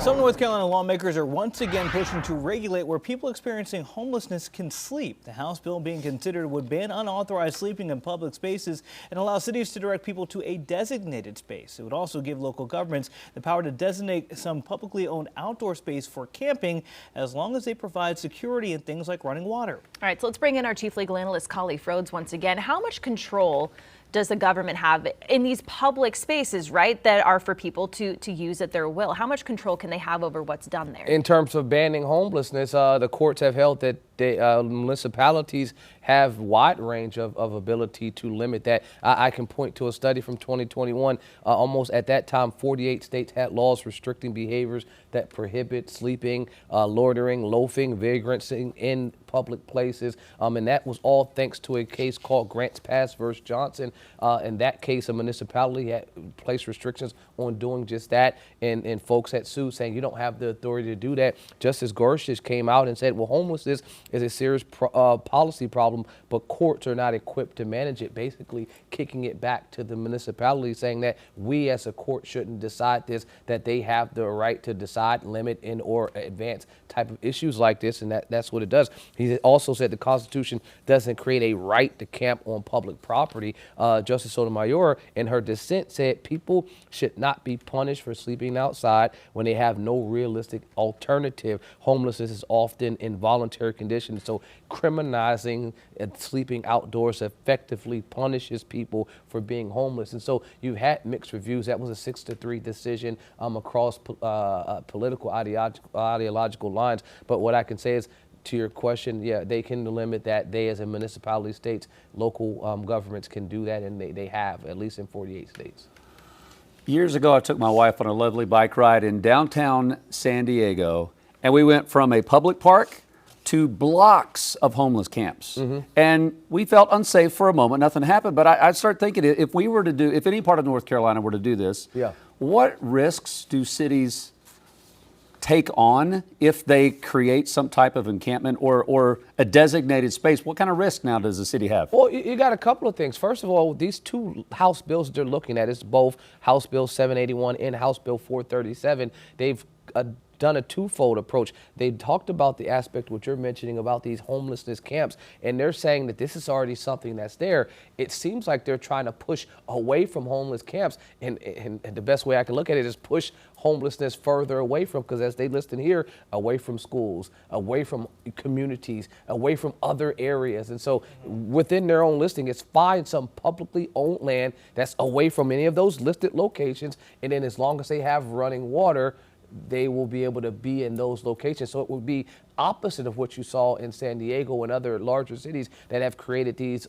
Some North Carolina lawmakers are once again pushing to regulate where people experiencing homelessness can sleep. The House bill being considered would ban unauthorized sleeping in public spaces and allow cities to direct people to a designated space. It would also give local governments the power to designate some publicly owned outdoor space for camping as long as they provide security and things like running water. All right, so let's bring in our chief legal analyst, Khalif Rhodes, once again. How much control does the government have in these public spaces, right, that are for people to use at their will? How much control can they have over what's done there? In terms of banning homelessness, the courts have held that municipalities have wide range of ability to limit that. I can point to a study from 2021. Almost at that time, 48 states had laws restricting behaviors that prohibit sleeping, loitering, loafing, vagrancy in public places. And that was all thanks to a case called Grants Pass versus Johnson. In that case, a municipality had placed restrictions on doing just that. And folks had sued saying you don't have the authority to do that. Justice Gorsuch came out and said, well, homelessness is a serious policy problem, but courts are not equipped to manage it, basically kicking it back to the municipality, saying that we as a court shouldn't decide this, that they have the right to decide, limit, and or advance type of issues like this, and that's what it does. He also said the Constitution doesn't create a right to camp on public property. Justice Sotomayor, in her dissent, said people should not be punished for sleeping outside when they have no realistic alternative. Homelessness is often involuntary condition. So criminalizing sleeping outdoors effectively punishes people for being homeless. And so you had mixed reviews. That was a 6-3 decision across political ideological lines. But what I can say is, to your question, yeah, they can limit that. They, as a municipality, states, local governments can do that, and they have, at least in 48 states. Years ago, I took my wife on a lovely bike ride in downtown San Diego, and we went from a public park to blocks of homeless camps. And we felt unsafe for a moment. Nothing happened. But I started thinking, if we were to do, if any part of North Carolina were to do this, what risks do cities take on if they create some type of encampment or a designated space? What kind of risk now does the city have? Well, you got a couple of things. First of all, these two House bills they're looking at, it's both House Bill 781 and House Bill 437. They've done a twofold approach. They talked about the aspect what you're mentioning about these homelessness camps, and they're saying that this is already something that's there. It seems like they're trying to push away from homeless camps, and the best way I can look at it is push homelessness further away from, because as they listed here, away from schools, away from communities, away from other areas. And so within their own listing, it's find some publicly owned land that's away from any of those listed locations, and then as long as they have running water, they will be able to be in those locations. So it would be opposite of what you saw in San Diego and other larger cities that have created these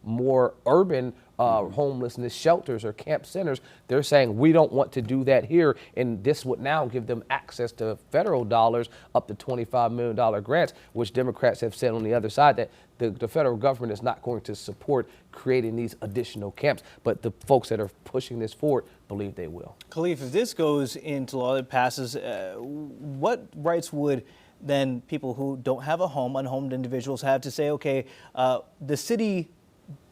more urban homelessness shelters or camp centers. They're saying we don't want to do that here, and this would now give them access to federal dollars, up to $25 million grants, which Democrats have said on the other side that the federal government is not going to support creating these additional camps, but the folks that are pushing this forward believe they will. Khalif, if this goes into law that passes, what rights would then people who don't have a home, unhomed individuals, have to say, okay, the city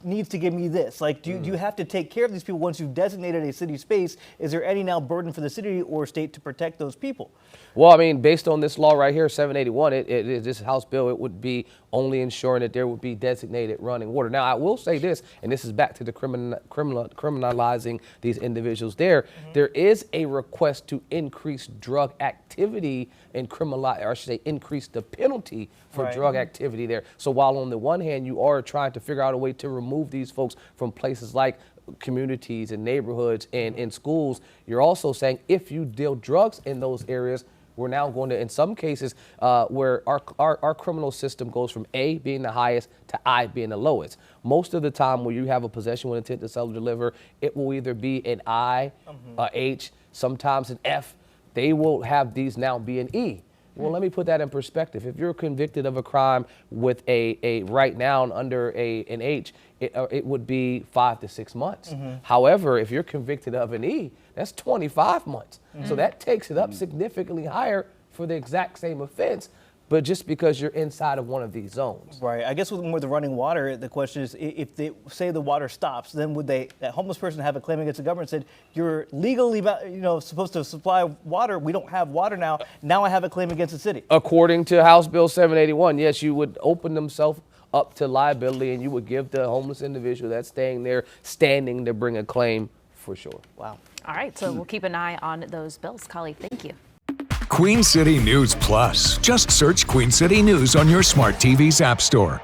needs to give me this? Like, do you have to take care of these people once you've designated a city space? Is there any now burden for the city or state to protect those people? Well, I mean, based on this law right here, 781, this House bill, it would be only ensuring that there would be designated running water. Now, I will say this, and this is back to the criminalizing these individuals there. There is a request to increase drug activity and criminalize, or I should say, increase the penalty for drug activity there. So while on the one hand, you are trying to figure out a way to remove these folks from places like communities and neighborhoods and in schools, you're also saying if you deal drugs in those areas, we're now going to, in some cases, where our criminal system goes from A being the highest to I being the lowest. Most of the time where you have a possession with intent to sell or deliver, it will either be an I, a H, sometimes an F. They will have these now be an E. Well, let me put that in perspective. If you're convicted of a crime with a right now under an H, it would be 5 to 6 months. However, if you're convicted of an E, that's 25 months. So that takes it up significantly higher for the exact same offense. but just because you're inside of one of these zones. Right. I guess with more the running water, the question is, if they say the water stops, then would that homeless person have a claim against the government? Said you're legally, supposed to supply water. We don't have water now. Now I have a claim against the city. According to House Bill 781, yes, you would open themselves up to liability, and you would give the homeless individual that's staying there standing to bring a claim for sure. Wow. All right, so we'll keep an eye on those bills. Kali, thank you. Queen City News Plus. Just search Queen City News on your smart TV's app store.